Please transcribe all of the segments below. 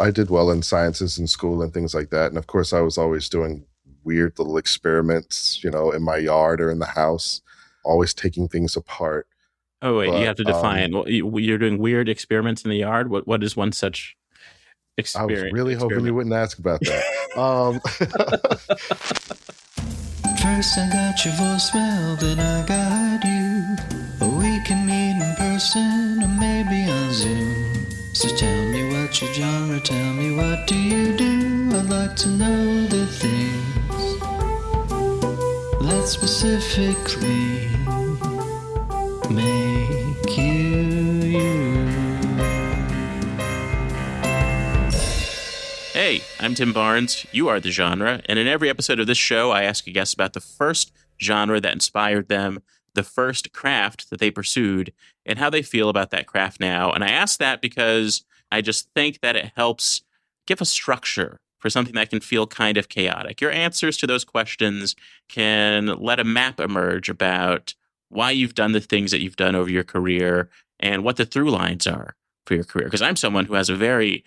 I did well in sciences in school and things like that. And of course, I was always doing weird little experiments, in my yard or in the house, always taking things apart. Oh wait, you But have to define. Well, you're doing weird experiments in the yard. What is one such I was really hoping you experiment? wouldn't ask about that. Um, First I got your voicemail, then I got you. We can meet in person or maybe on Zoom. So tell me what's your genre, tell me what do you do? I'd like to know the things that specifically make you. Hey, I'm Tim Barnes. You are the genre, and in every episode of this show, I ask a guest about the first genre that inspired them, the first craft that they pursued, and how they feel about that craft now. And I ask that because I just think that it helps give a structure for something that can feel kind of chaotic. Your answers to those questions can let a map emerge about why you've done the things that you've done over your career and what the through lines are for your career. Because I'm someone who has a very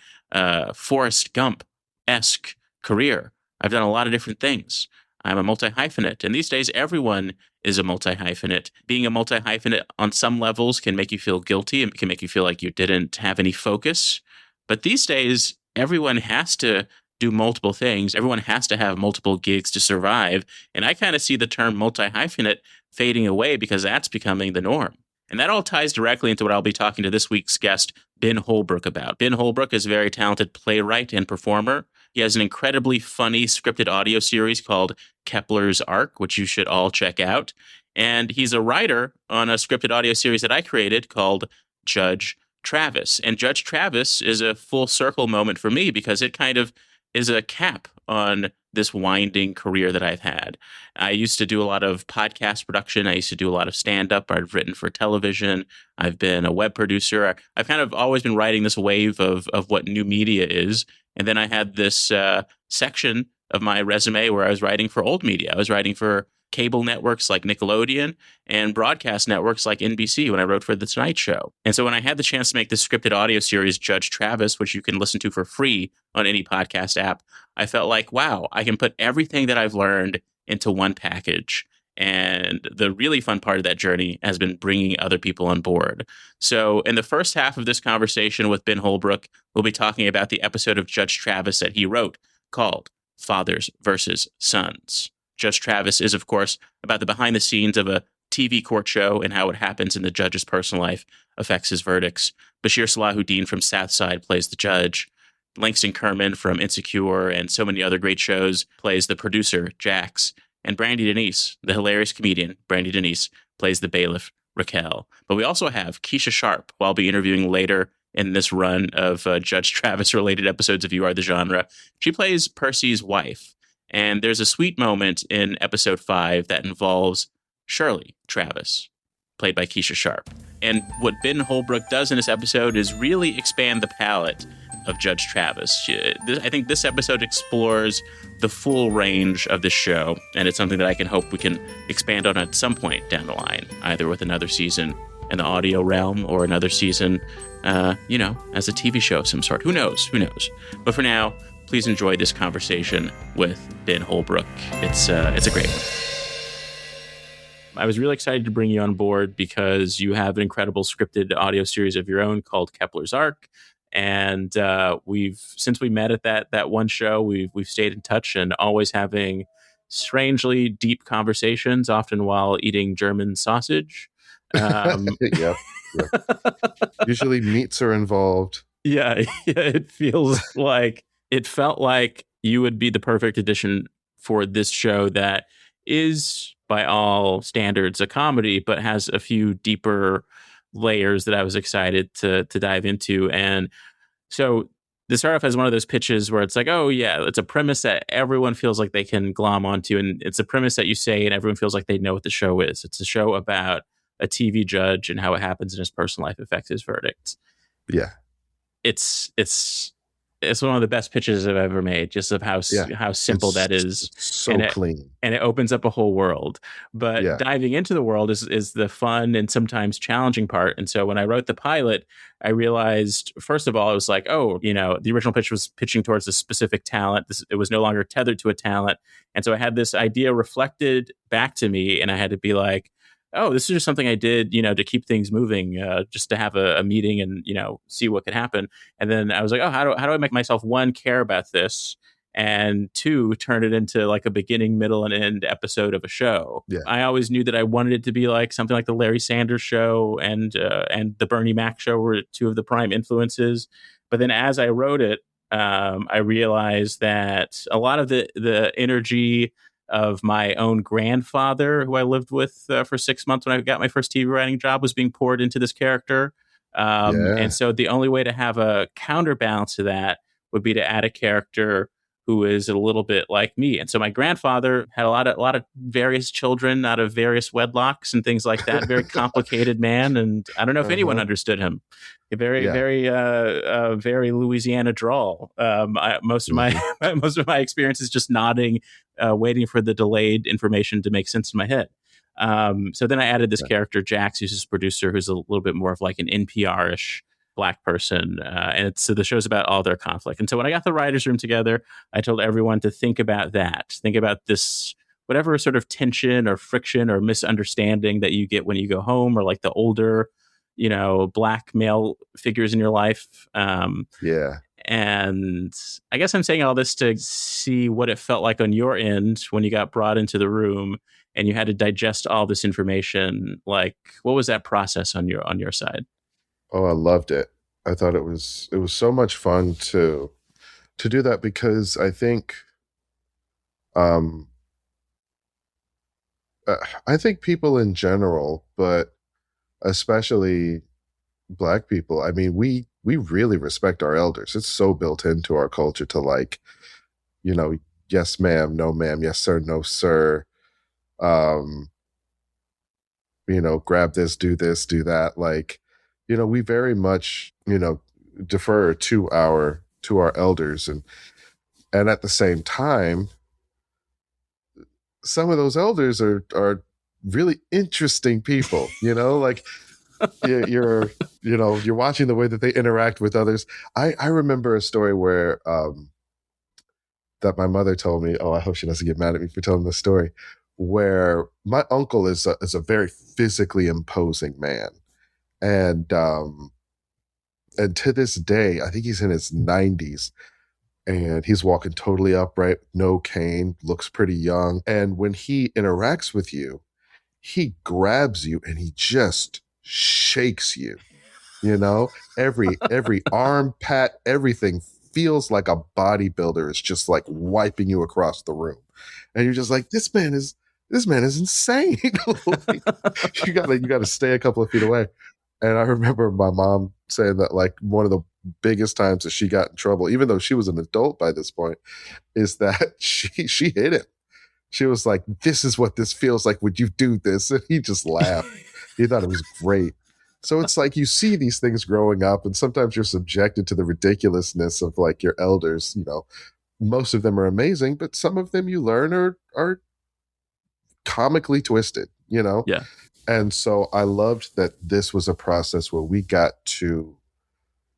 Forrest Gump esque career. I've done a lot of different things. I'm a multi hyphenate, and these days everyone is a multi hyphenate. Being a multi hyphenate on some levels can make you feel guilty and can make you feel like you didn't have any focus. But these days, everyone has to do multiple things. Everyone has to have multiple gigs to survive. And I kind of see the term multi hyphenate fading away because that's becoming the norm. And that all ties directly into what I'll be talking to this week's guest, Ben Holbrook, about. Ben Holbrook is a very talented playwright and performer. He has an incredibly funny scripted audio series called Kepler's Ark, which you should all check out. And he's a writer on a scripted audio series that I created called Judge Travis. And Judge Travis is a full circle moment for me because it kind of is a cap on this winding career that I've had. I used to do a lot of podcast production. I used to do a lot of stand up. I've written for television. I've been a web producer. I've kind of always been riding this wave of what new media is. And then I had this section of my resume where I was writing for old media. I was writing for cable networks like Nickelodeon and broadcast networks like NBC when I wrote for The Tonight Show. And so when I had the chance to make this scripted audio series, Judge Travis, which you can listen to for free on any podcast app, I felt like, wow, I can put everything that I've learned into one package. And the really fun part of that journey has been bringing other people on board. So in the first half of this conversation with Ben Holbrook, we'll be talking about the episode of Judge Travis that he wrote called Fathers versus Sons. Judge Travis is, of course, about the behind the scenes of a TV court show and how what happens in the judge's personal life affects his verdicts. Bashir Salahuddin from Southside plays the judge. Langston Kerman from Insecure and so many other great shows plays the producer, Jax. And Brandy Denise, the hilarious comedian, Brandy Denise, plays the bailiff, Raquel. But we also have Keisha Sharp, who I'll be interviewing later in this run of Judge Travis-related episodes of You Are the Genre. She plays Percy's wife. And there's a sweet moment in episode 5 that involves Shirley Travis, played by Keisha Sharp. And what Ben Holbrook does in this episode is really expand the palette of Judge Travis. I think this episode explores the full range of the show, and it's something that I can hope we can expand on at some point down the line, either with another season in the audio realm or another season, as a TV show of some sort. Who knows? Who knows? But for now, please enjoy this conversation with Ben Holbrook. It's a great one. I was really excited to bring you on board because you have an incredible scripted audio series of your own called Kepler's Ark. And since we met at that one show, we've stayed in touch and always having strangely deep conversations, often while eating German sausage. yeah, yeah. Usually meats are involved. Yeah, it felt like you would be the perfect addition for this show that is, by all standards, a comedy, but has a few deeper layers that I was excited to dive into. And so the start off as one of those pitches where it's like, oh yeah, it's a premise that everyone feels like they can glom onto. And it's a premise that you say and everyone feels like they know what the show is. It's a show about a TV judge and how it happens in his personal life affects his verdicts. Yeah. It's It's one of the best pitches I've ever made, just of Yeah. how simple that is, It's so and it clean. opens up a whole world. But Yeah. diving into the world is the fun and sometimes challenging part. And so when I wrote the pilot, I realized, first of all, it was like, oh, the original pitch was pitching towards a specific talent. It was no longer tethered to a talent, and so I had this idea reflected back to me, and I had to be like, oh, this is just something I did, to keep things moving, just to have a meeting and, see what could happen. And then I was like, oh, how do I make myself, one, care about this, and two, turn it into like a beginning, middle, and end episode of a show. Yeah. I always knew that I wanted it to be like something like the Larry Sanders Show and the Bernie Mac Show were two of the prime influences. But then as I wrote it, I realized that a lot of the energy of my own grandfather, who I lived with for 6 months when I got my first TV writing job, was being poured into this character. And Yeah. so the only way to have a counterbalance to that would be to add a character who is a little bit like me. And so my grandfather had a lot of various children out of various wedlocks and things like that. Very complicated man, and I don't know if anyone Uh-huh. understood him. A very, Yeah. very Louisiana drawl. Most of my Mhm. most of my experience is just nodding, waiting for the delayed information to make sense in my head. So then I added this Yeah. character, Jax, who's this producer who's a little bit more of like an NPR-ish Black person. So the show's about all their conflict. And so when I got the writer's room together, I told everyone to think about that. Think about this, whatever sort of tension or friction or misunderstanding that you get when you go home, or like the older, Black male figures in your life. Yeah. And I guess I'm saying all this to see what it felt like on your end when you got brought into the room and you had to digest all this information. Like, what was that process on your side? Oh, I loved it. I thought it was so much fun to do that, because I think um uh, I think people in general, but especially Black people, I mean, we really respect our elders. It's so built into our culture to, like, you know, yes ma'am, no ma'am, yes sir, no sir. Um, grab this, do that. Like, we very much, defer to our elders, and at the same time, some of those elders are really interesting people, like you're you're watching the way that they interact with others. I remember a story where that my mother told me. Oh, I hope she doesn't get mad at me for telling this story. Where my uncle is a very physically imposing man, and to this day, I think he's in his 90s, and he's walking totally upright, no cane, looks pretty young. And when he interacts with you, he grabs you and he just shakes you. Every arm pat, everything feels like a bodybuilder is just like wiping you across the room, and you're just like, this man is insane. Like, you gotta stay a couple of feet away. And I remember my mom saying that, like, one of the biggest times that she got in trouble, even though she was an adult by this point, is that she hit him. She was like, "This is what this feels like. Would you do this?" And he just laughed. He thought it was great. So it's like you see these things growing up, and sometimes you're subjected to the ridiculousness of, like, your elders. Most of them are amazing, but some of them you learn are comically twisted. Yeah. And so I loved that this was a process where we got to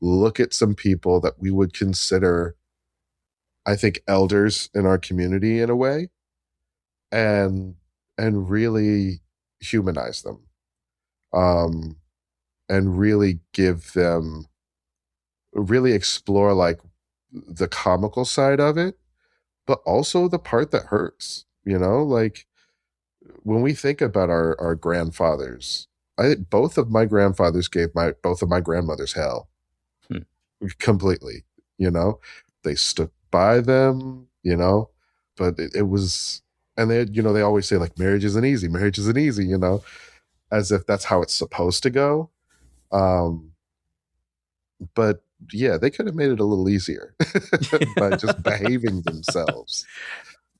look at some people that we would consider, I think, elders in our community in a way, and really humanize them, um, and really give them, really explore, like, the comical side of it, but also the part that hurts. Like, when we think about our grandfathers, I think both of my grandfathers gave both of my grandmothers hell. Hmm. Completely. you know they stood by them, but it was, and they always say, like, marriage isn't easy, as if that's how it's supposed to go. um but yeah, they could have made it a little easier by just behaving themselves.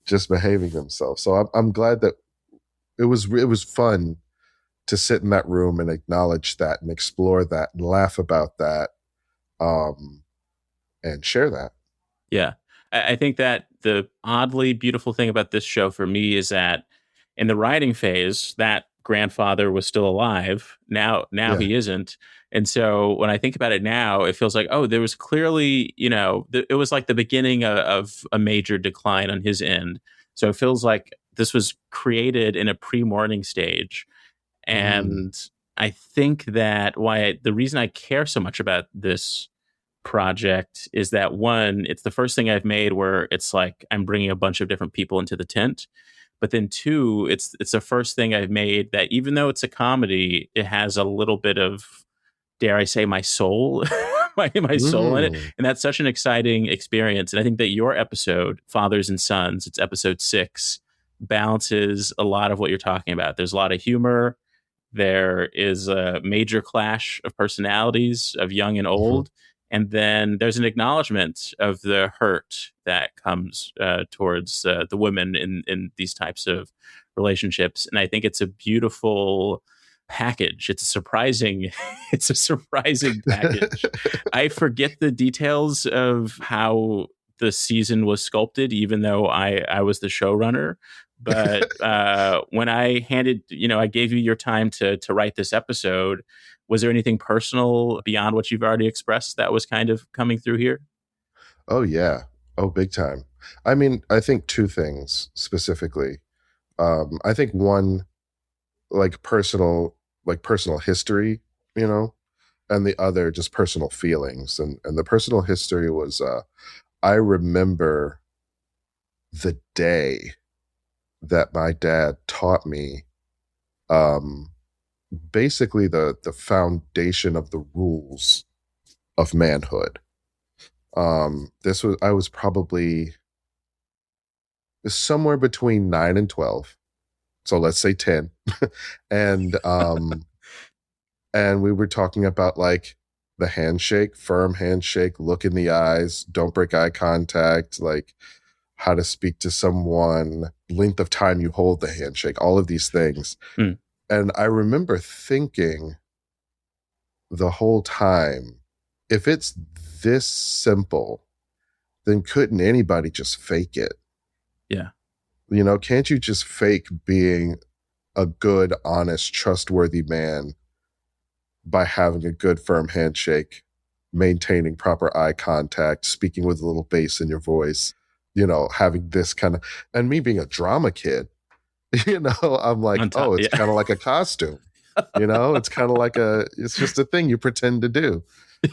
So I'm glad that it was fun to sit in that room and acknowledge that and explore that and laugh about that. um and share that. Yeah. I think that the oddly beautiful thing about this show for me is that in the writing phase, that grandfather was still alive. Now Yeah. he isn't. And so when I think about it now, it feels like, oh, there was clearly, it was like the beginning of a major decline on his end. So it feels like this was created in a pre-morning stage. Mm. And I think that the reason I care so much about this project is that, one, it's the first thing I've made where it's like I'm bringing a bunch of different people into the tent. But then two, it's the first thing I've made that, even though it's a comedy, it has a little bit of, dare I say, my soul, my soul in it, Mm. and that's such an exciting experience. And I think that your episode, Fathers and Sons, it's episode 6, balances a lot of what you're talking about. There's a lot of humor. There is a major clash of personalities of young and Mhm. old. And then there's an acknowledgement of the hurt that comes towards the women in these types of relationships. And I think it's a beautiful package. It's a surprising, it's a surprising package. I forget the details of how the season was sculpted, even though I was the showrunner. But when I gave you your time to write this episode, was there anything personal beyond what you've already expressed that was kind of coming through here? Oh yeah. Oh, big time. I mean, I think two things specifically. I think one, personal history, and the other just personal feelings. And the personal history was, I remember the day that my dad taught me, um, basically the foundation of the rules of manhood. I was probably somewhere between 9 and 12. So let's say 10. and and we were talking about like the handshake, firm handshake, look in the eyes, don't break eye contact, like how to speak to someone, length of time you hold the handshake, all of these things. Mm. And I remember thinking the whole time, if it's this simple, then couldn't anybody just fake it? Yeah. Can't you just fake being a good, honest, trustworthy man by having a good, firm handshake, maintaining proper eye contact, speaking with a little bass in your voice, having this kind of, and me being a drama kid, I'm like, On top, oh, it's yeah. kind of like a costume, it's kind of like it's just a thing you pretend to do.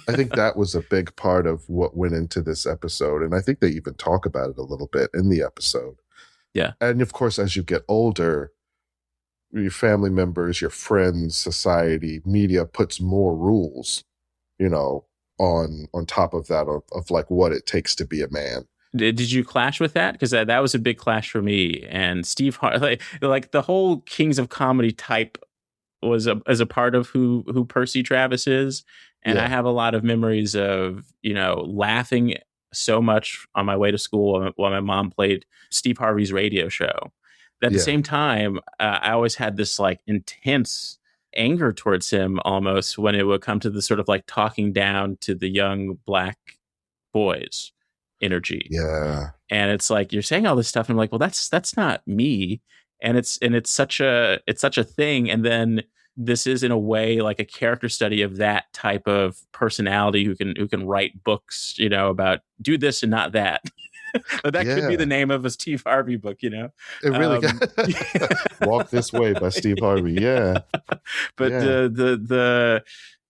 I think that was a big part of what went into this episode. And I think they even talk about it a little bit in the episode. Yeah. And of course, as you get older, your family members, your friends, society, media puts more rules, on top of that of like what it takes to be a man. Did you clash with that? Because that was a big clash for me. And Steve Hart, like the whole Kings of Comedy type was as a part of who Percy Travis is. And I Yeah. have a lot of memories of, laughing so much on my way to school while my mom played Steve Harvey's radio show. But at the Yeah. same time, I always had this like intense anger towards him almost when it would come to the sort of like talking down to the young black boys energy. Yeah. And it's like, you're saying all this stuff. And I'm like, well, that's not me. And it's such a thing. And then this is in a way like a character study of that type of personality who can write books, about do this and not that. But that could be the Yeah. name of a Steve Harvey book, It really Walk This Way by Steve Harvey. Yeah. But Yeah.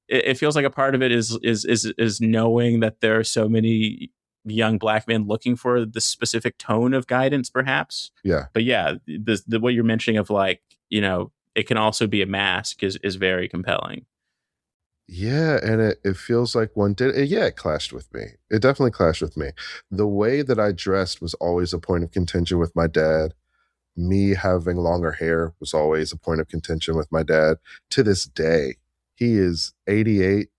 it feels like a part of it is knowing that there are so many young black men looking for the specific tone of guidance, perhaps. Yeah. But yeah, the what you're mentioning of like, it can also be a mask is very compelling. Yeah, and it feels like one did. Yeah, it clashed with me. It definitely clashed with me. The way that I dressed was always a point of contention with my dad. Me having longer hair was always a point of contention with my dad. To this day, he is 88.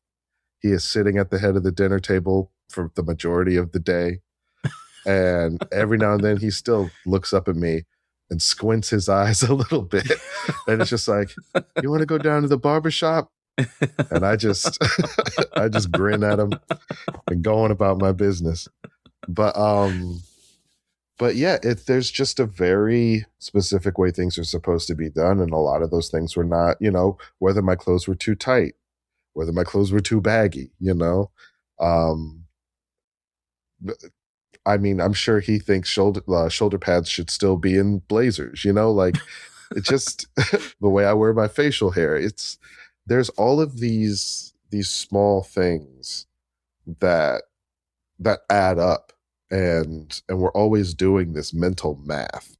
He is sitting at the head of the dinner table for the majority of the day. And every now and then he still looks up at me and squints his eyes a little bit. And it's just like, you want to go down to the barber shop? And I just I just grin at him and go on about my business. But yeah, there's just a very specific way things are supposed to be done, and a lot of those things were not, whether my clothes were too tight, whether my clothes were too baggy, um I mean, I'm sure he thinks shoulder pads should still be in blazers, like it just the way I wear my facial hair. There's all of these small things that add up, and we're always doing this mental math,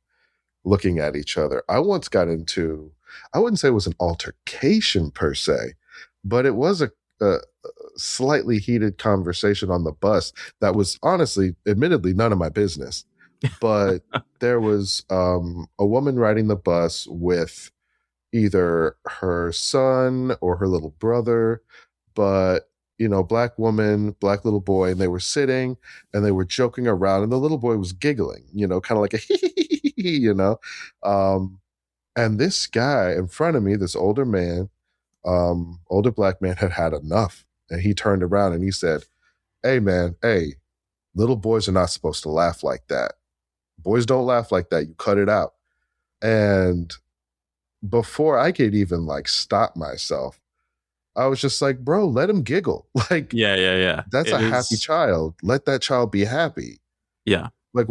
looking at each other. I once got into, I wouldn't say it was an altercation per se, but it was a slightly heated conversation on the bus that was honestly, admittedly, none of my business. But there was a woman riding the bus with either her son or her little brother, but black woman, black little boy, and they were sitting and they were joking around, and the little boy was giggling, kind of like a and this guy in front of me, this older man, older black man, had enough, and he turned around and he said, "Hey man, hey, little boys are not supposed to laugh like that. Boys don't laugh like that. You cut it out." And before I could even stop myself, I was just like, bro, let him giggle. Like, Yeah. That's a happy child. Let that child be happy. Yeah. Like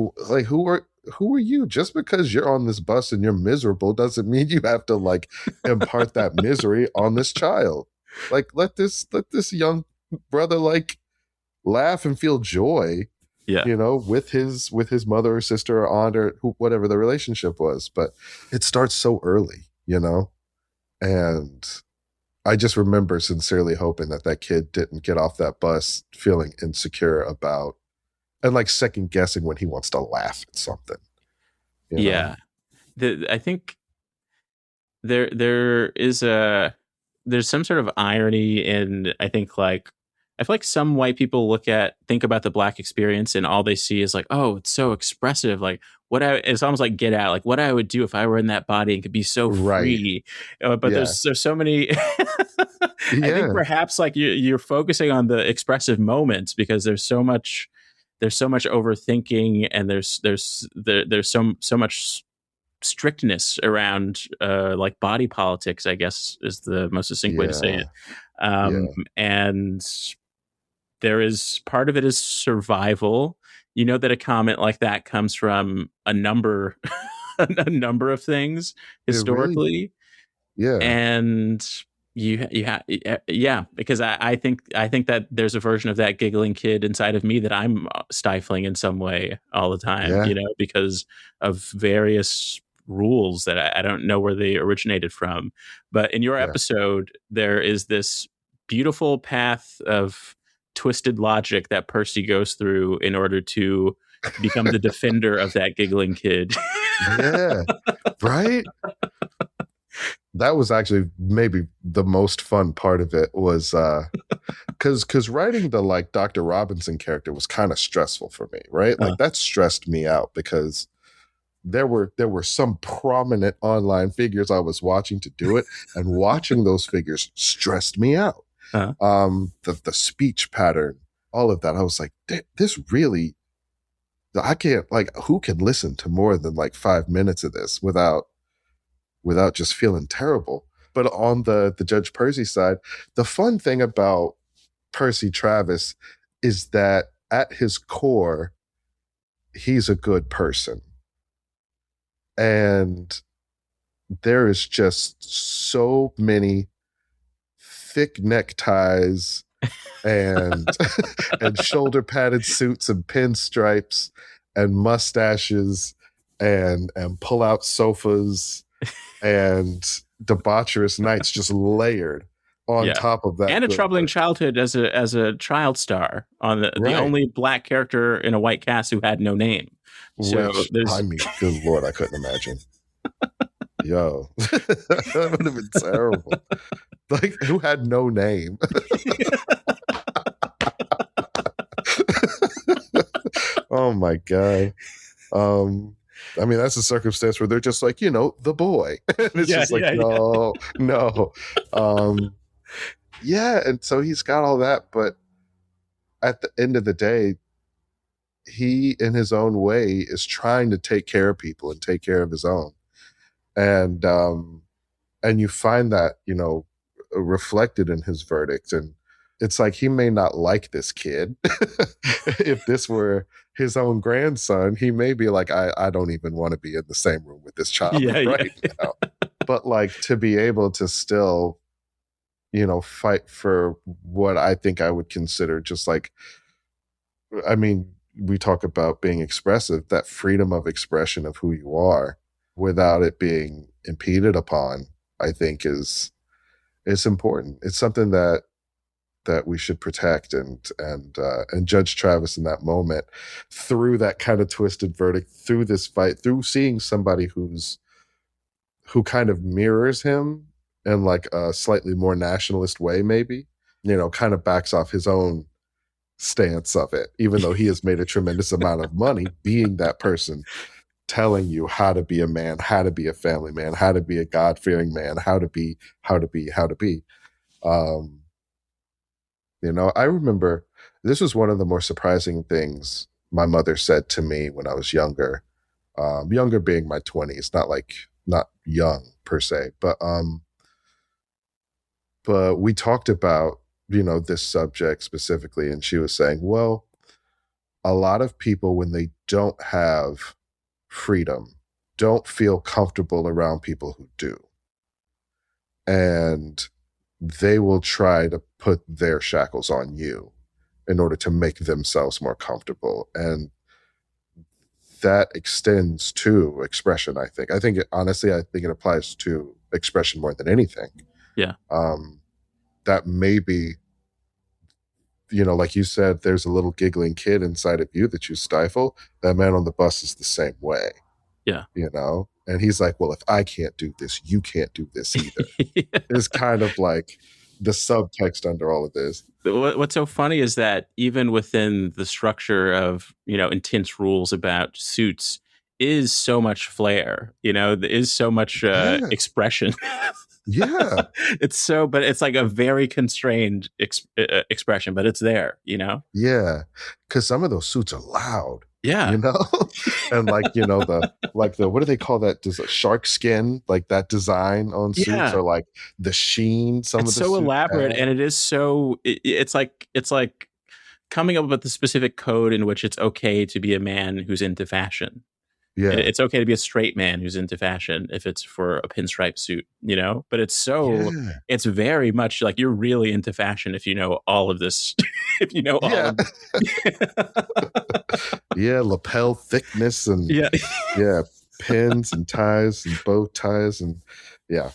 who are you? Just because you're on this bus and you're miserable doesn't mean you have to impart that misery on this child. Let this young brother laugh and feel joy. Yeah. With his mother or sister or aunt or whatever the relationship was. But it starts so early, and I just remember sincerely hoping that kid didn't get off that bus feeling insecure about and second guessing when he wants to laugh at something. Yeah. I think there's some sort of irony in, I think I feel like some white people think about the Black experience and all they see is oh, it's so expressive. It's almost like Get Out, what I would do if I were in that body and could be so free. But there's so many. I think perhaps you're focusing on the expressive moments because there's so much overthinking, and there's so much strictness around body politics, I guess is the most succinct way to say it. And there is part of it is survival. That a comment like that comes from a number of things historically. Really, and because I think that there's a version of that giggling kid inside of me that I'm stifling in some way all the time, because of various rules that I don't know where they originated from. But in your episode, there is this beautiful path of twisted logic that Percy goes through in order to become the defender of that giggling kid. Yeah, right? That was actually maybe the most fun part of it was because writing the Dr. Robinson character was kind of stressful for me, right? That stressed me out because there were some prominent online figures I was watching to do it, and watching those figures stressed me out. The speech pattern, all of that. I was like, this really, I can't, who can listen to more than 5 minutes of this without just feeling terrible? But on the Judge Percy side, the fun thing about Percy Travis is that at his core, he's a good person. And there is just so many thick neckties and and shoulder padded suits and pinstripes and mustaches and pull out sofas and debaucherous nights just layered on top of that, and a troubling childhood as a child star on the only Black character in a white cast who had no name. So I mean, good Lord, I couldn't imagine. Yo, that would have been terrible. Who had no name? Oh my God. I mean, that's a circumstance where they're just the boy. And it's no. Yeah, and so he's got all that, but at the end of the day, he in his own way is trying to take care of people and take care of his own. And and you find that, reflected in his verdict. And it's like he may not like this kid. If this were his own grandson, he may be like, I don't even want to be in the same room with this child Yeah, yeah. right now. But like to be able to still, fight for what I think I would consider just like, I mean, we talk about being expressive, that freedom of expression of who you are without it being impeded upon, I think is important. It's something that we should protect, and Judge Travis in that moment, through that kind of twisted verdict, through this fight, through seeing somebody who kind of mirrors him in like a slightly more nationalist way, maybe, kind of backs off his own stance of it, even though he has made a tremendous amount of money being that person telling you how to be a man, how to be a family man, how to be a God-fearing man, how to be, how to be, how to be. Um, I remember this was one of the more surprising things my mother said to me when I was younger. Younger being my 20s, not young per se, but we talked about, this subject specifically, and she was saying, well, a lot of people when they don't have freedom don't feel comfortable around people who do. And they will try to put their shackles on you in order to make themselves more comfortable. And that extends to expression, I think. Honestly, I think it applies to expression more than anything. Yeah. That maybe, like you said, there's a little giggling kid inside of you that you stifle. That man on the bus is the same way. Yeah. And he's like, well, if I can't do this, you can't do this either. Yeah. It's kind of like the subtext under all of this. What's so funny is that even within the structure of, intense rules about suits is so much flair, there is so much expression. Yeah. But it's like a very constrained expression, but it's there, Yeah. Because some of those suits are loud. Yeah. And like, what do they call that? Does a shark skin, like that design on suits, or like the sheen? It's so elaborate, and it is so. It's like coming up with the specific code in which it's okay to be a man who's into fashion. Yeah, it's okay to be a straight man who's into fashion if it's for a pinstripe suit, But it's very much like you're really into fashion if you know all of this. If you know all of yeah, lapel thickness and pins and ties and bow ties and yeah.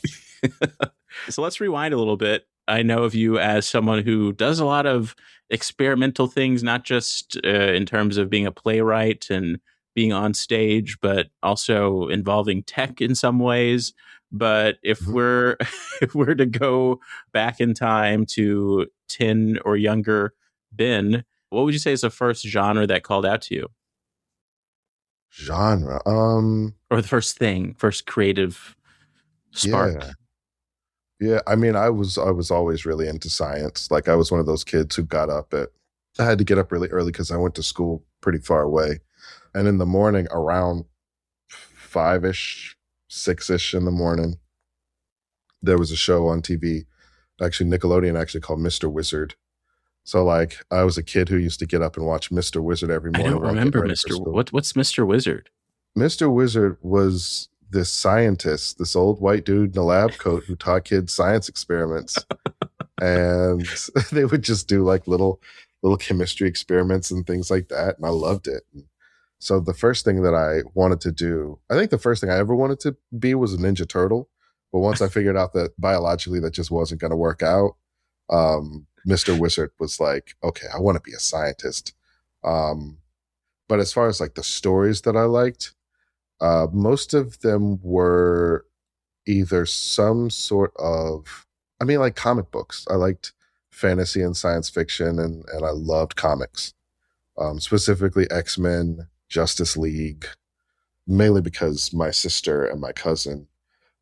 So let's rewind a little bit. I know of you as someone who does a lot of experimental things, not just in terms of being a playwright and being on stage, but also involving tech in some ways. But if we're to go back in time to 10 or younger Ben, what would you say is the first genre that called out to you? Genre, or the first creative spark? Yeah. I mean, I was always really into science. Like I was one of those kids who I had to get up really early because I went to school pretty far away. And in the morning, around 5-ish, 6-ish in the morning, there was a show on TV, actually Nickelodeon actually, called Mr. Wizard. So like I was a kid who used to get up and watch Mr. Wizard every morning. I don't remember what's Mr. Wizard? Mr. Wizard was this scientist, this old white dude in a lab coat who taught kids science experiments. And they would just do like little chemistry experiments and things like that. And I loved it. So the first thing that I wanted to do, I think the first thing I ever wanted to be was a Ninja Turtle. But once I figured out that biologically that just wasn't going to work out, Mr. Wizard was like, okay, I want to be a scientist. But as far as like the stories that I liked, most of them were either some sort of, like comic books. I liked fantasy and science fiction, and I loved comics, specifically X-Men, Justice League, mainly because my sister and my cousin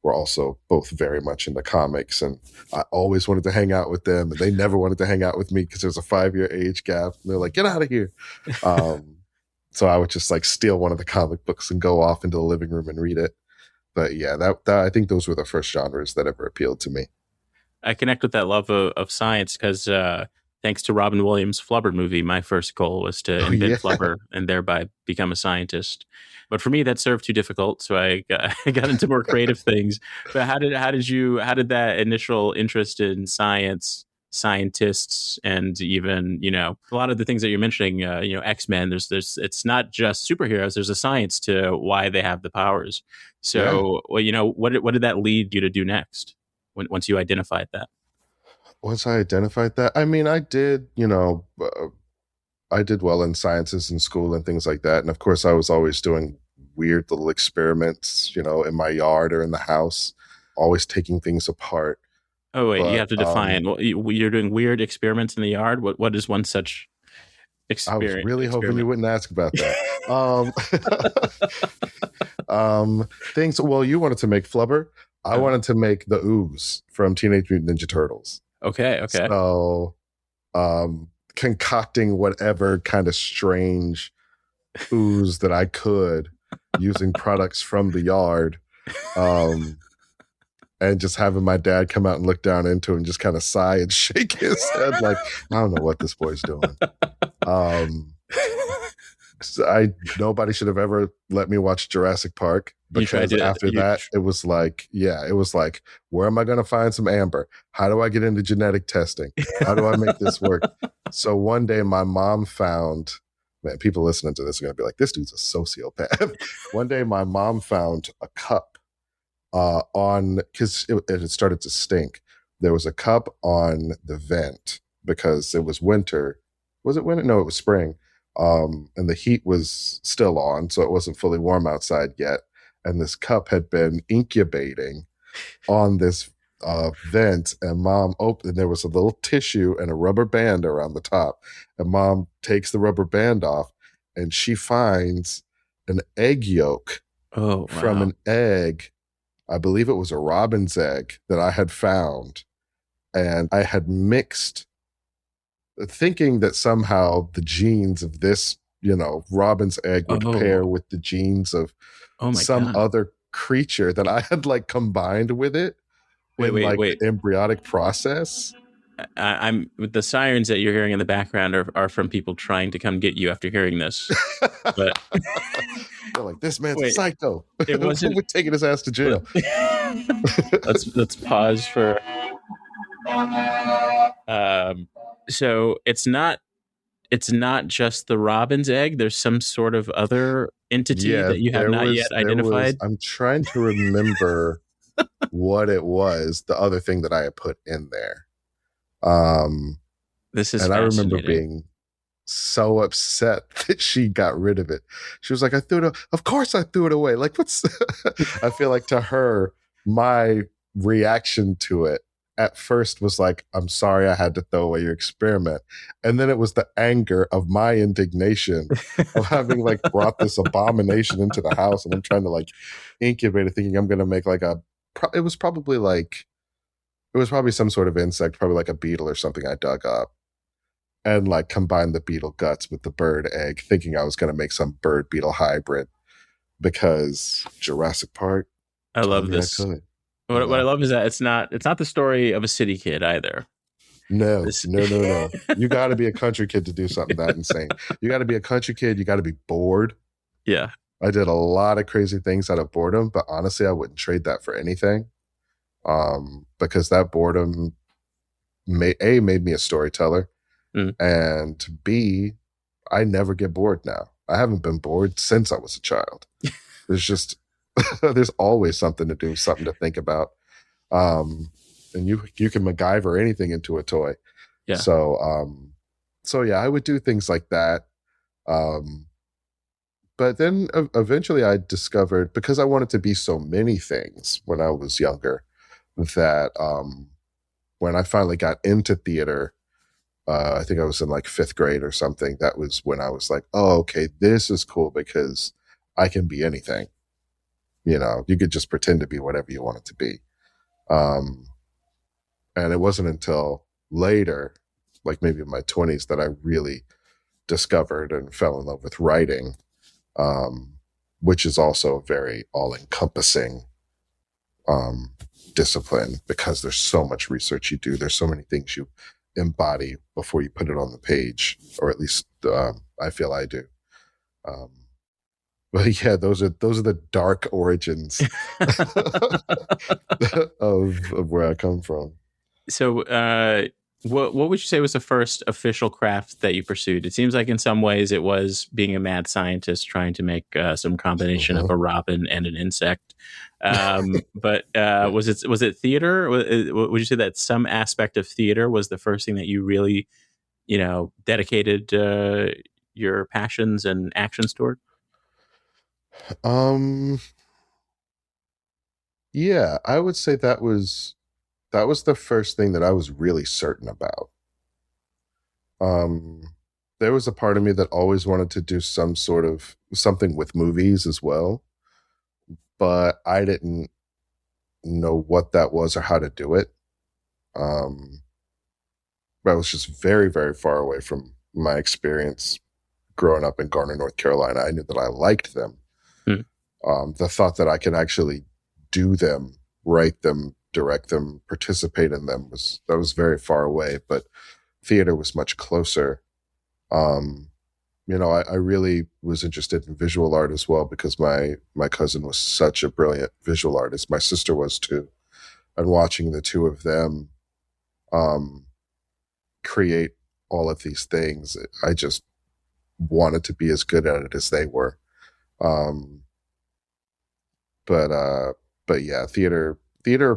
were also both very much into comics, and I always wanted to hang out with them, and they never wanted to hang out with me because there's a 5-year age gap. And they're like, "Get out of here!" Um, so I would just like steal one of the comic books and go off into the living room and read it. But yeah, that I think those were the first genres that ever appealed to me. I connect with that love of science because thanks to Robin Williams' Flubber movie, my first goal was to Oh invent yeah, flubber and thereby become a scientist. But for me, that served too difficult, so I got, I got into more creative things. But how did that initial interest in science, scientists, and even a lot of the things that you're mentioning, X-Men. There's it's not just superheroes. There's a science to why they have the powers. yeah. So well, what did that lead you to do next? Once you identified that. Once I identified that, I mean, I did well in sciences in school and things like that. And of course, I was always doing weird little experiments, in my yard or in the house, always taking things apart. Oh wait, you But have to define. Well, you're doing weird experiments in the yard. What is one such I was really hoping you experiment? wouldn't ask about that. Um, things, well, you wanted to make flubber. I Uh, wanted to make the ooze from Teenage Mutant Ninja Turtles. okay. So, concocting whatever kind of strange ooze that I could using products from the yard, um, and just having my dad come out and look down into it and just kind of sigh and shake his head like, I don't know what this boy's doing. Um, so nobody should have ever let me watch Jurassic Park, You tried because to. after that it was like, where am I going to find some amber? How do I get into genetic testing? How do I make this work? So one day my mom found, man, people listening to this are going to be like, this dude's a sociopath. One day my mom found a cup because it had started to stink. There was a cup on the vent because it was winter. Was it winter? No, it was spring. And the heat was still on, so it wasn't fully warm outside yet. And this cup had been incubating on this vent, and mom opened, and there was a little tissue and a rubber band around the top. And mom takes the rubber band off, and she finds an egg yolk Oh from wow. an egg. I believe it was a robin's egg that I had found, and I had mixed, thinking that somehow the genes of this, robin's egg would pair Oh with the genes of oh my some god. other creature that I had like combined with it Wait in wait like wait. the embryonic process. I'm with the sirens that you're hearing in the background are from people trying to come get you after hearing this. But They're like, this man's a wait, psycho. it wasn't. We're taking his ass to jail. Let's pause for. Um, so it's not just the robin's egg. There's some sort of other entity Yeah, that you have there not was yet there was identified. I'm trying to remember what it was, the other thing that I had put in there. Um This is and I remember fascinating. being so upset that she got rid of it. She was like, I threw it, of course I threw it away. Like, what's, I feel like to her, my reaction to it at first was like, I'm sorry I had to throw away your experiment. And then it was the anger of my indignation of having like brought this abomination into the house, and I'm trying to like incubate it thinking I'm going to make like it was probably like, it was probably some sort of insect, probably like a beetle or something I dug up, and like combine the beetle guts with the bird egg, thinking I was going to make some bird beetle hybrid because Jurassic Park I told love me I this. could. What I love is that it's not the story of a city kid either. No, This, no, no, no. You got to be a country kid to do something that insane. You got to be a country kid. You got to be bored. yeah, I did a lot of crazy things out of boredom, but honestly, I wouldn't trade that for anything. Because that boredom made me a storyteller, mm. and B, I never get bored now. I haven't been bored since I was a child. There's just there's always something to do, something to think about. And you can MacGyver anything into a toy. Yeah. So yeah, I would do things like that. But then eventually I discovered, because I wanted to be so many things when I was younger, that when I finally got into theater, I think I was in like 5th grade or something. That was when I was like, oh, okay, this is cool because I can be anything. You could just pretend to be whatever you want it to be. Um, and it wasn't until later, like maybe in my 20s, that I really discovered and fell in love with writing, um, which is also a very all-encompassing um, discipline, because there's so much research you do. There's so many things you embody before you put it on the page, or at least I feel I do. Um, but yeah, those are the dark origins of where I come from. So, what would you say was the first official craft that you pursued? It seems like in some ways it was being a mad scientist trying to make some combination of Mhm. a robin and an insect. But Yeah. was it theater? Would you say that some aspect of theater was the first thing that you really, dedicated your passions and actions toward? Um, yeah, I would say that was the first thing that I was really certain about. Um, there was a part of me that always wanted to do some sort of something with movies as well, but I didn't know what that was or how to do it. Um, I was just very, very far away from my experience growing up in Garner, North Carolina. I knew that I liked them. Hmm. The thought that I could actually do them, write them, direct them, participate in them was very far away. But theater was much closer. Um, I really was interested in visual art as well, because my cousin was such a brilliant visual artist. My sister was too, and watching the two of them um, create all of these things, I just wanted to be as good at it as they were. Um, but uh, but yeah, theater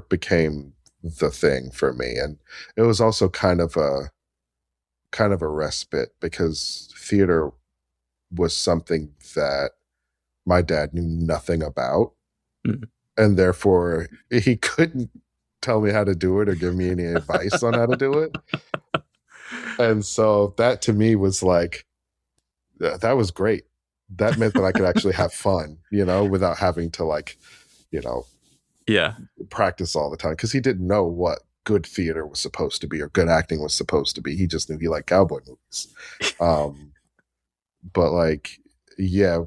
became the thing for me, and it was also kind of a respite, because theater was something that my dad knew nothing about, Mhm. and therefore he couldn't tell me how to do it or give me any advice on how to do it. And so that to me was like, that was great. That meant that I could actually have fun, without having to you know, Yeah. practice all the time, because he didn't know what good theater was supposed to be or good acting was supposed to be. He just knew he liked cowboy movies. Um, but yeah,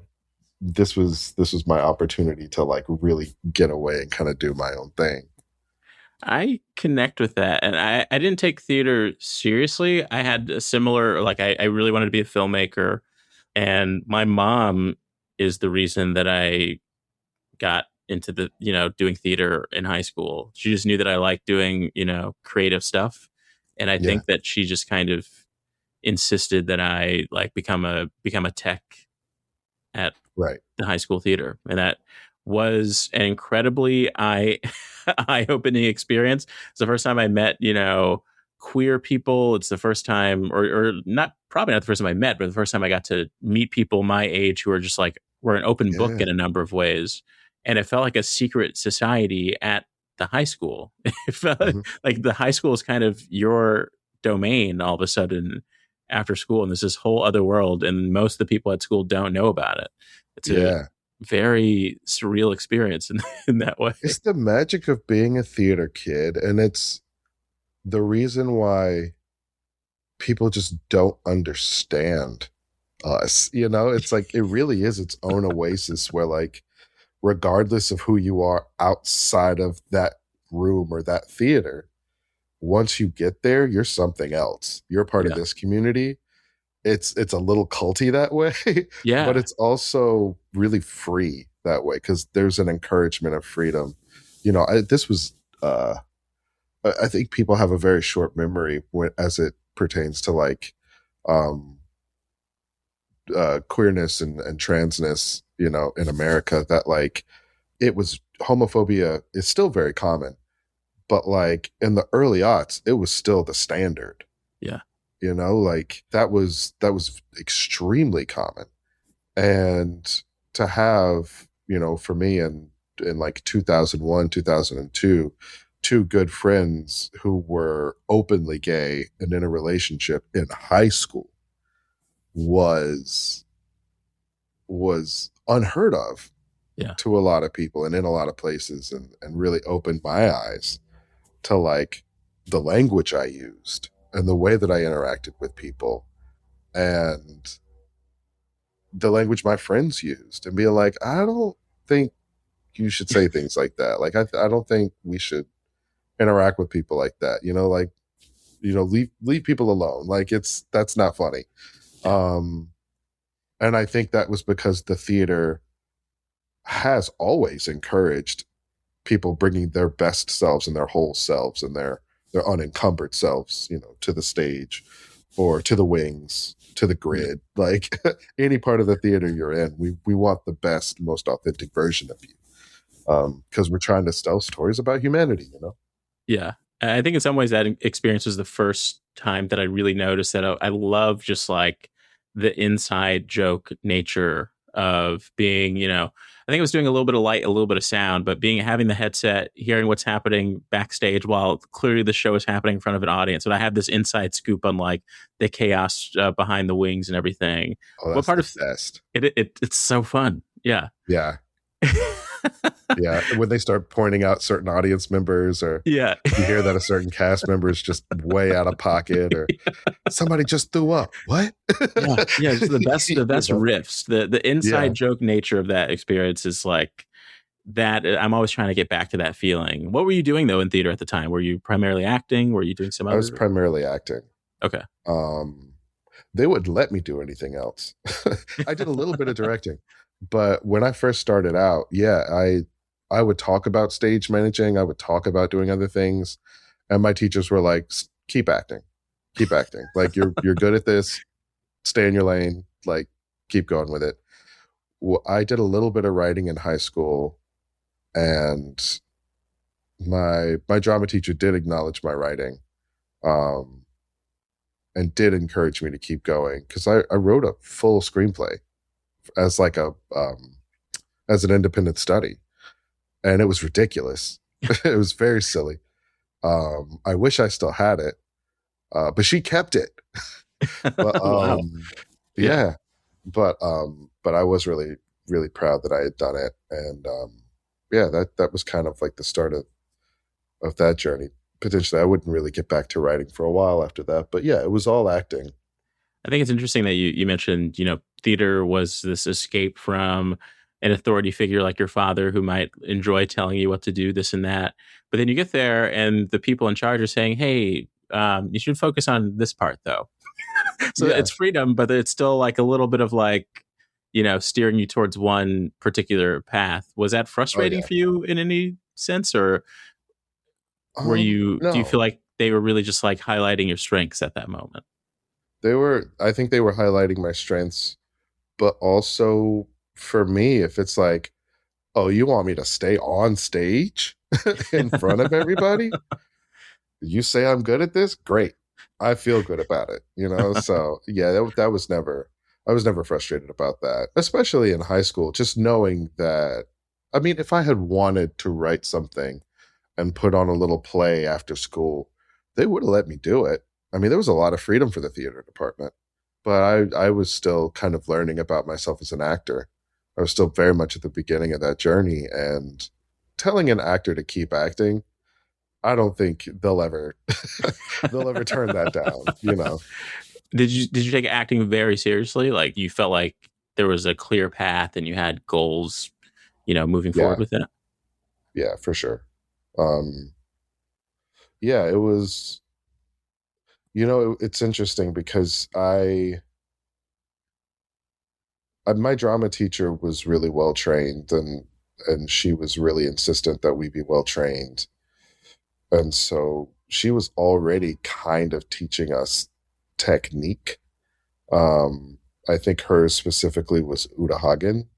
this was my opportunity to really get away and kind of do my own thing. I connect with that. And I didn't take theater seriously. I had a similar, like, I really wanted to be a filmmaker. And my mom is the reason that I got into doing theater in high school. She just knew that I liked doing, creative stuff. And I Yeah, think that she just kind of insisted that I like become a tech at right. the high school theater, and that was an incredibly eye opening experience. It's the first time I met queer people. It's the first time, or not, probably not the first time I met, but the first time I got to meet people my age who are just like were an open book Yeah. in a number of ways, and it felt like a secret society at the high school. It felt Hmm. like the high school is kind of your domain all of a sudden after school, and there's this whole other world, and most of the people at school don't know about it. It's a Yeah. very surreal experience in, in that way. It's the magic of being a theater kid, and it's the reason why people just don't understand us. It's like it really is its own oasis where regardless of who you are outside of that room or that theater, once you get there, you're something else. You're part of Yeah. this community. It's a little culty that way, but Yeah. it's also really free that way, because there's an encouragement of freedom. This was I think people have a very short memory as it pertains to um queerness and transness, in America, that it was homophobia is still very common, but in the early aughts, it was still the standard. Yeah. That was extremely common. And to have, for me in 2001, 2002, two good friends who were openly gay and in a relationship in high school was unheard of. Yeah. to a lot of people and in a lot of places, and really opened my eyes to like the language I used and the way that I interacted with people and the language my friends used, and being like, I don't think you should say things like that. Like, I don't think we should interact with people like that. Like, leave people alone. Like, that's not funny. Yeah. And I think that was because the theater has always encouraged people bringing their best selves and their whole selves and their unencumbered selves, to the stage or to the wings, to the grid. Like any part of the theater you're in, we want the best, most authentic version of you, because we're trying to tell stories about humanity. Yeah. I think in some ways that experience was the first time that I really noticed that I love just like the inside joke nature of being, I think I was doing a little bit of light, a little bit of sound, but having the headset, hearing what's happening backstage while clearly the show is happening in front of an audience. And I have this inside scoop on like the chaos behind the wings and everything. Oh, What that's part the of best. it's so fun. Yeah. Yeah. Yeah, when they start pointing out certain audience members, or Yeah. you hear that a certain cast member is just way out of pocket, or somebody just threw up. What? Yeah, yeah, just the best riffs. The Yeah, inside joke nature of that experience is like that. I'm always trying to get back to that feeling. What were you doing though in theater at the time? Were you primarily acting? Were you doing some I was other? primarily acting. Okay. They wouldn't let me do anything else. I did a little bit of directing, but when I first started out, yeah, I would talk about stage managing. I would talk about doing other things, and my teachers were like, "Keep acting, keep acting. Like you're good at this. Stay in your lane. Like keep going with it." Well, I did a little bit of writing in high school, and my drama teacher did acknowledge my writing, um, and did encourage me to keep going, because I wrote a full screenplay as like as an independent study, and it was ridiculous. It was very silly. I wish I still had it, but she kept it. But Wow. Yeah. yeah, but I was really really proud that I had done it, and yeah, that was kind of like the start of that journey. Potentially, I wouldn't really get back to writing for a while after that, but yeah, it was all acting. I think it's interesting that you mentioned, theater was this escape from an authority figure like your father who might enjoy telling you what to do, this and that. But then you get there and the people in charge are saying, hey, you should focus on this part though. So Yeah. it's freedom, but it's still like a little bit of like, steering you towards one particular path. Was that Oh frustrating yeah. for you in any sense? Or do you feel No, like they were really just like highlighting your strengths at that moment? I think they were highlighting my strengths, but also for me, if it's like, oh, you want me to stay on stage in front of everybody? You say I'm good at this? Great. I feel good about it. So yeah, that was never, I was never frustrated about that, especially in high school, just knowing that, I mean, if I had wanted to write something and put on a little play after school, they would have let me do it. I mean, there was a lot of freedom for the theater department, but I was still kind of learning about myself as an actor. I was still very much at the beginning of that journey, and telling an actor to keep acting, I don't think they'll ever they'll ever turn that down. Did you take acting very seriously? Like you felt like there was a clear path and you had goals, moving forward Yeah, with it? yeah, for sure. Um, yeah, it was. It's interesting because my drama teacher was really well trained, and she was really insistent that we be well trained, and so she was already kind of teaching us technique. Um, I think hers specifically was Uta Hagen,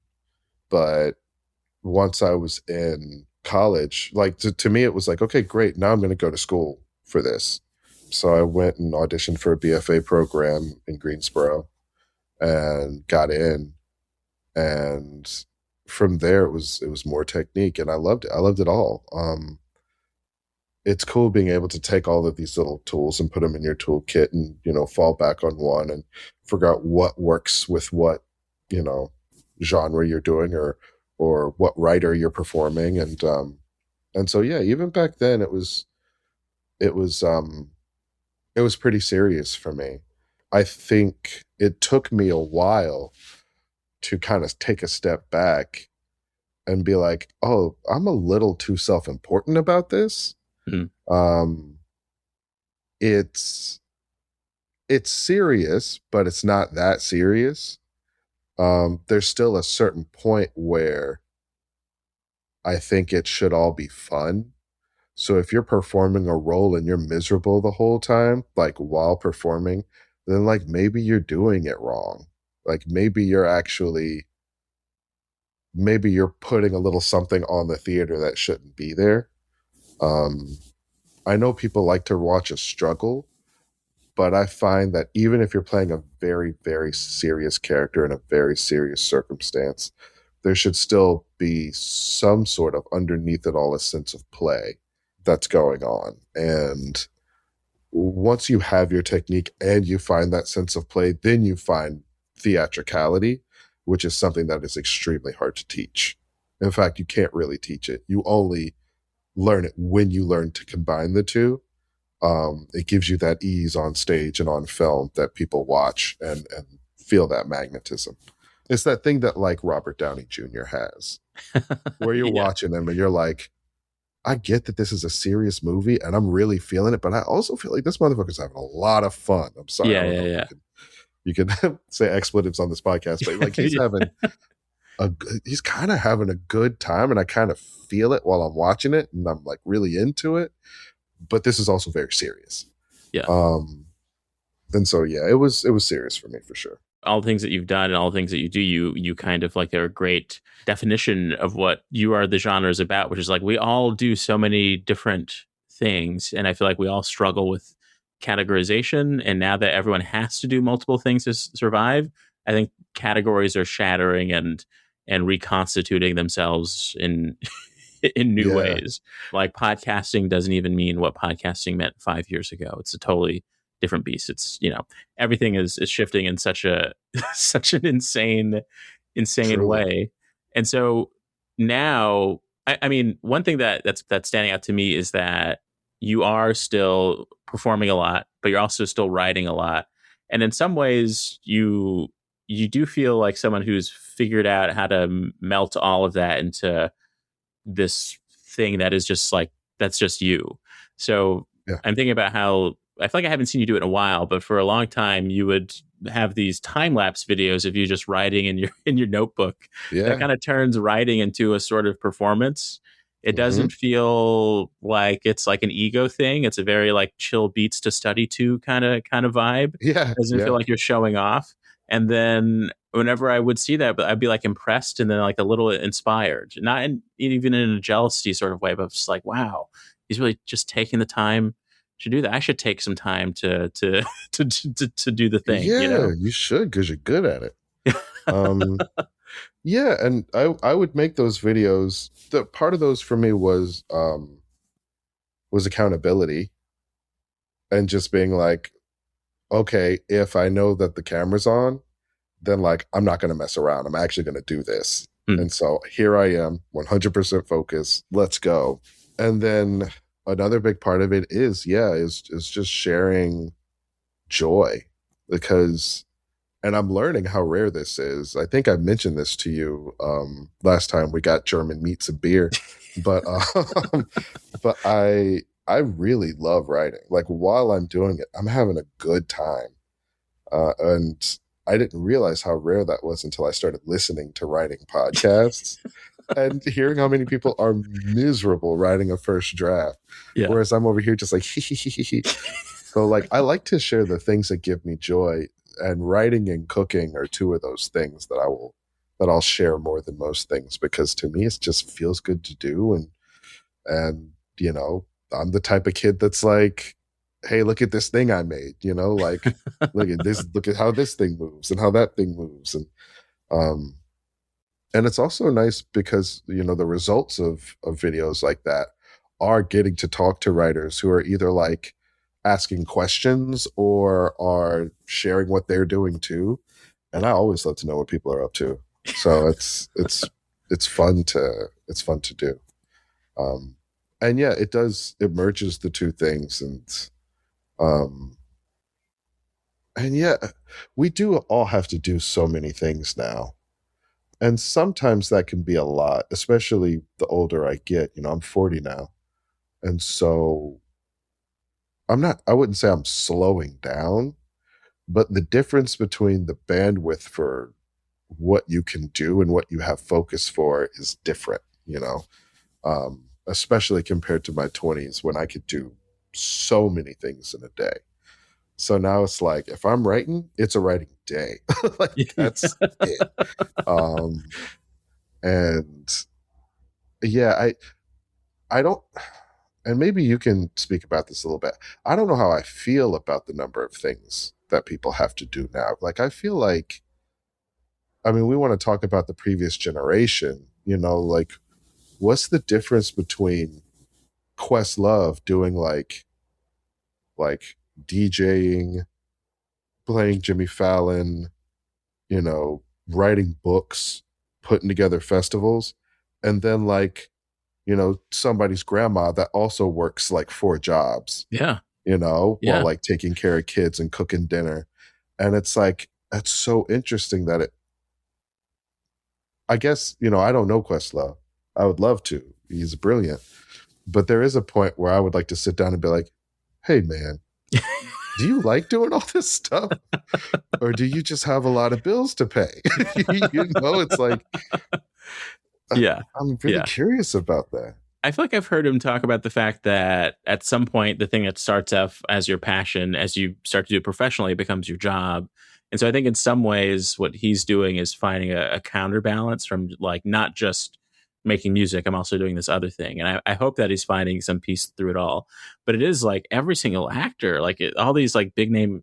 but once I was in college, like to me, it was like, okay, great. Now I'm going to go to school for this. So I went and auditioned for a BFA program in Greensboro and got in. And from there, it was more technique, and I loved it. I loved it all. It's cool being able to take all of these little tools and put them in your toolkit, and fall back on one and figure out what works with what you know genre you're doing, or or what writer you're performing. And so yeah, even back then it was it was pretty serious for me. I think it took me a while to kind of take a step back and be like, oh, I'm a little too self-important about this. Mhm. It's serious, but it's not that serious. There's still a certain point where I think it should all be fun. So if you're performing a role and you're miserable the whole time, like while performing, then like maybe you're doing it wrong. Like maybe you're putting a little something on the theater that shouldn't be there. Um, I know people like to watch a struggle, but I find that even if you're playing a very, very serious character in a very serious circumstance, there should still be some sort of underneath it all a sense of play that's going on. And once you have your technique and you find that sense of play, then you find theatricality, which is something that is extremely hard to teach. In fact, you can't really teach it. You only learn it when you learn to combine the two. It gives you that ease on stage and on film that people watch and feel that magnetism. It's that thing that like Robert Downey Jr. has, where you're Yeah. watching them and you're like, I get that this is a serious movie and I'm really feeling it, but I also feel like this motherfucker's having a lot of fun. I'm sorry, I don't know if you can say expletives on this podcast, but like he's having he's kind of having a good time, and I kind of feel it while I'm watching it, and I'm like really into it. But this is also very serious. Yeah. And so yeah, it was serious for me for sure. All the things that you've done and all the things that you do, you kind of like are a great definition of what you are the genre is about, which is like we all do so many different things. And I feel like we all struggle with categorization. And now that everyone has to do multiple things to survive, I think categories are shattering and reconstituting themselves in in new ways. Like podcasting doesn't even mean what podcasting meant 5 years ago. It's a totally different beast. It's, everything is shifting in such a such an insane Truly. way. And so now, I mean, one thing that's standing out to me is that you are still performing a lot, but you're also still writing a lot. And in some ways, you do feel like someone who's figured out how to melt all of that into this thing that is just like that's just you. So Yeah. I'm thinking about how I feel like I haven't seen you do it in a while, but for a long time you would have these time lapse videos of you just writing in your notebook. Yeah. That kind of turns writing into a sort of performance. It doesn't feel like it's like an ego thing. It's a very like chill beats to study to kind of vibe. Yeah. It doesn't feel like you're showing off. And then whenever I would see that, but I'd be like impressed and then like a little inspired, not even in a jealousy sort of way, but just like, wow, he's really just taking the time to do that. I should take some time to to do the thing. Yeah, you should, because you're good at it. Yeah, and I would make those videos. The part of those for me was accountability, and just being like, okay, if I know that the camera's on, then like I'm not going to mess around. I'm actually going to do this. And so here I am, 100% focused. Let's go. And then another big part of it is just sharing joy, because, and I'm learning how rare this is. I think I mentioned this to you last time we got German meats and beer, but but I really love writing. Like while I'm doing it, I'm having a good time, and I didn't realize how rare that was until I started listening to writing podcasts and hearing how many people are miserable writing a first draft, whereas I'm over here just like So like I like to share the things that give me joy, and writing and cooking are two of those things that I'll share more than most things, because to me it just feels good to do. And I'm the type of kid that's like, hey, look at this thing I made, like look at this, look at how this thing moves and how that thing moves. And it's also nice because the results of videos like that are getting to talk to writers who are either like asking questions or are sharing what they're doing too. And I always love to know what people are up to. So it's it's fun to do. Um, and yeah, it merges the two things, um, and yeah, we do all have to do so many things now. And sometimes that can be a lot, especially the older I get. I'm 40 now. And so I wouldn't say I'm slowing down, but the difference between the bandwidth for what you can do and what you have focus for is different, especially compared to my 20s when I could do so many things in a day. So now it's like, if I'm writing, it's a writing day. Like, that's it. Um, and yeah, I don't, and maybe you can speak about this a little bit. I don't know how I feel about the number of things that people have to do now. Like, I feel like, I mean, we want to talk about the previous generation, like, what's the difference between Questlove doing like DJing, playing Jimmy Fallon, writing books, putting together festivals, and then like, somebody's grandma that also works like 4 jobs, Yeah. while like taking care of kids and cooking dinner. And it's like, that's so interesting that I guess, I don't know Questlove. I would love to. He's brilliant. But there is a point where I would like to sit down and be like, hey, man, do you like doing all this stuff? Or do you just have a lot of bills to pay? It's like, Yeah. I'm really curious about that. I feel like I've heard him talk about the fact that at some point, the thing that starts off as your passion, as you start to do it professionally, it becomes your job. And so I think in some ways, what he's doing is finding a counterbalance from like not just making music, I'm also doing this other thing. And I hope that he's finding some peace through it all. But it is like every single actor, like all these like big name,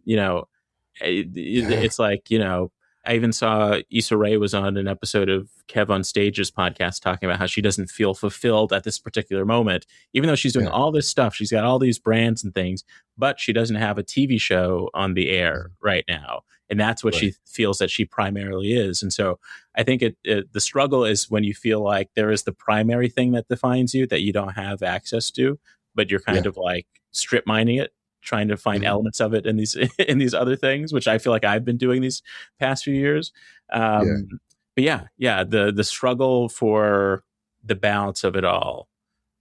it's like, I even saw Issa Rae was on an episode of Kev on Stage's podcast talking about how she doesn't feel fulfilled at this particular moment, even though she's doing all this stuff. She's got all these brands and things, but she doesn't have a TV show on the air right now. And that's what she feels that she primarily is. And so I think the struggle is when you feel like there is the primary thing that defines you that you don't have access to, but you're kind of like strip mining it, trying to find elements of it in these other things, which I feel like I've been doing these past few years. But the struggle for the balance of it all.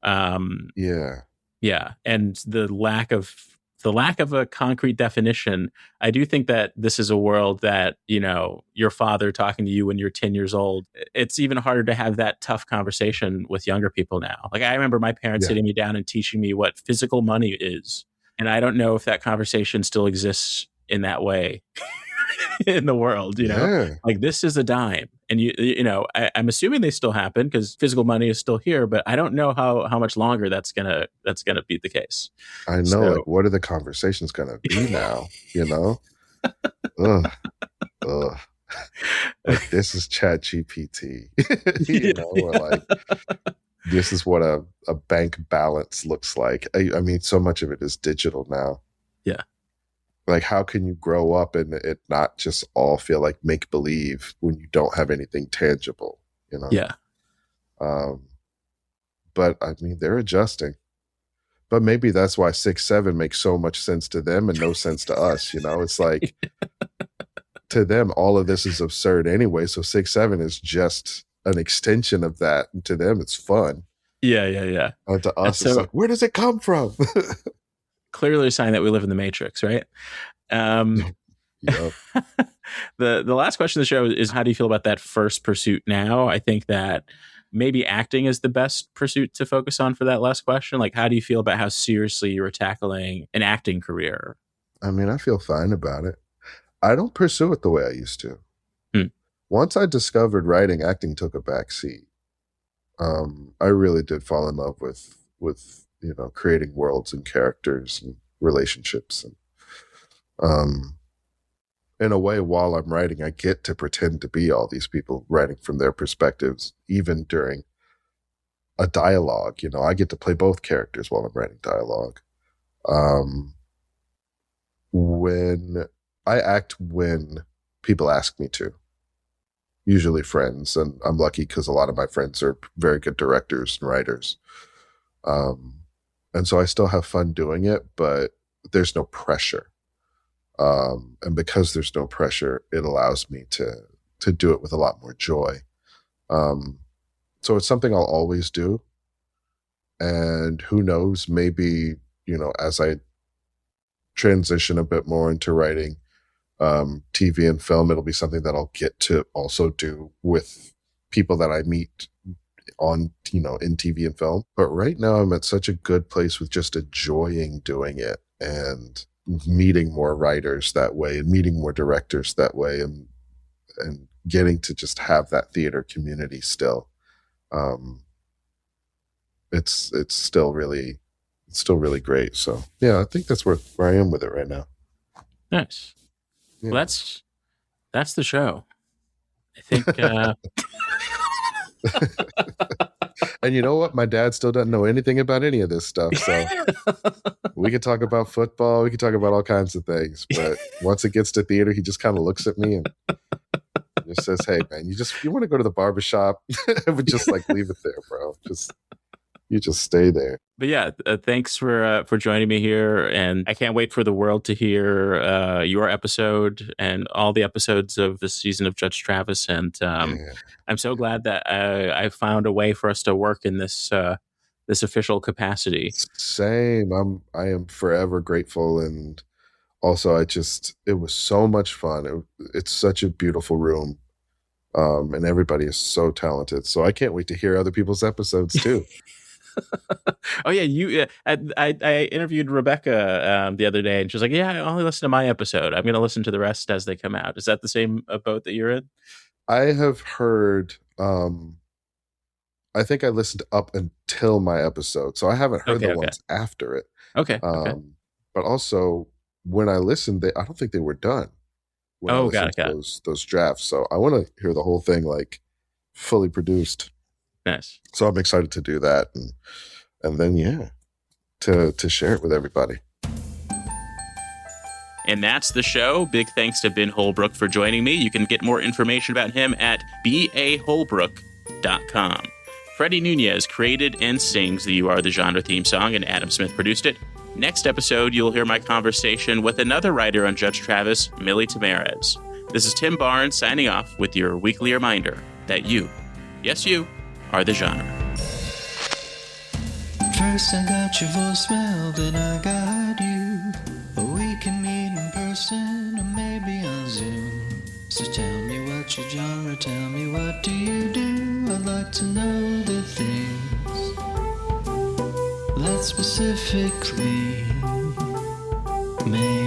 And the lack of a concrete definition. I do think that this is a world that, your father talking to you when you're 10 years old, it's even harder to have that tough conversation with younger people now. Like I remember my parents sitting me down and teaching me what physical money is. And I don't know if that conversation still exists in that way in the world, like this is a dime. And I'm assuming they still happen because physical money is still here, but I don't know how much longer that's gonna be the case. I know, like what are the conversations gonna be now? Ugh. Like this is Chat GPT, or like this is what a bank balance looks like. I mean, so much of it is digital now. Yeah. Like, how can you grow up and it not just all feel like make believe when you don't have anything tangible, Yeah. But I mean, they're adjusting. But maybe that's why 6-7 makes so much sense to them and no sense to us. It's like to them, all of this is absurd anyway. So 6-7 is just an extension of that. And to them, it's fun. Yeah. And to us, it's like, where does it come from? Clearly a sign that we live in the Matrix, right? The last question of the show is, how do you feel about that first pursuit now? I think that maybe acting is the best pursuit to focus on for that last question. Like, how do you feel about how seriously you were tackling an acting career? I mean, I feel fine about it. I don't pursue it the way I used to. Once I discovered writing, acting took a back seat. I really did fall in love with creating worlds and characters and relationships. And in a way, while I'm writing, I get to pretend to be all these people writing from their perspectives, even during a dialogue. I get to play both characters while I'm writing dialogue. When I act when people ask me to. usually friends, and I'm lucky because a lot of my friends are very good directors and writers. And so I still have fun doing it, but there's no pressure. And because there's no pressure, it allows me to do it with a lot more joy. So it's something I'll always do. And who knows, maybe, as I transition a bit more into writing TV and film, it'll be something that I'll get to also do with people that I meet on, in TV and film. But right now I'm at such a good place with just enjoying doing it and meeting more writers that way and meeting more directors that way and getting to just have that theater community still. It's still really great. So yeah, I think that's where I am with it right now. Nice. Yeah. Well, that's the show. I think And you know what? My dad still doesn't know anything about any of this stuff. So we could talk about football. We could talk about all kinds of things. But once it gets to theater, he just kind of looks at me and just says, "Hey, man, you want to go to the barbershop?" I would just leave it there, bro. You just stay there. But yeah, thanks for joining me here, and I can't wait for the world to hear your episode and all the episodes of this season of Judge Travis. And I'm so glad that I found a way for us to work in this official capacity. Same. I am forever grateful, and also it was so much fun. It's such a beautiful room, and everybody is so talented. So I can't wait to hear other people's episodes too. Oh yeah, I interviewed Rebecca the other day, and she was like, "Yeah, I only listen to my episode. I'm going to listen to the rest as they come out." Is that the same boat that you're in? I have heard. I think I listened up until my episode, so I haven't heard the ones after it. Okay. But also, when I listened, I don't think they were done. When I listened to those drafts, so I want to hear the whole thing fully produced. Nice. So I'm excited to do that, and then to share it with everybody. And that's the show. Big thanks to Ben Holbrook for joining me. You can get more information about him at baholbrook.com. Freddie Nunez created and sings the You Are the Genre theme song, and Adam Smith produced it. Next episode, you'll hear my conversation with another writer on Judge Travis, Millie Tamarez. This is Tim Barnes signing off with your weekly reminder that you, yes you, are the genre. First I got your voicemail, then I got you. We can meet in person or maybe on Zoom. So tell me what's your genre, tell me what do you do. I'd like to know the things that specifically make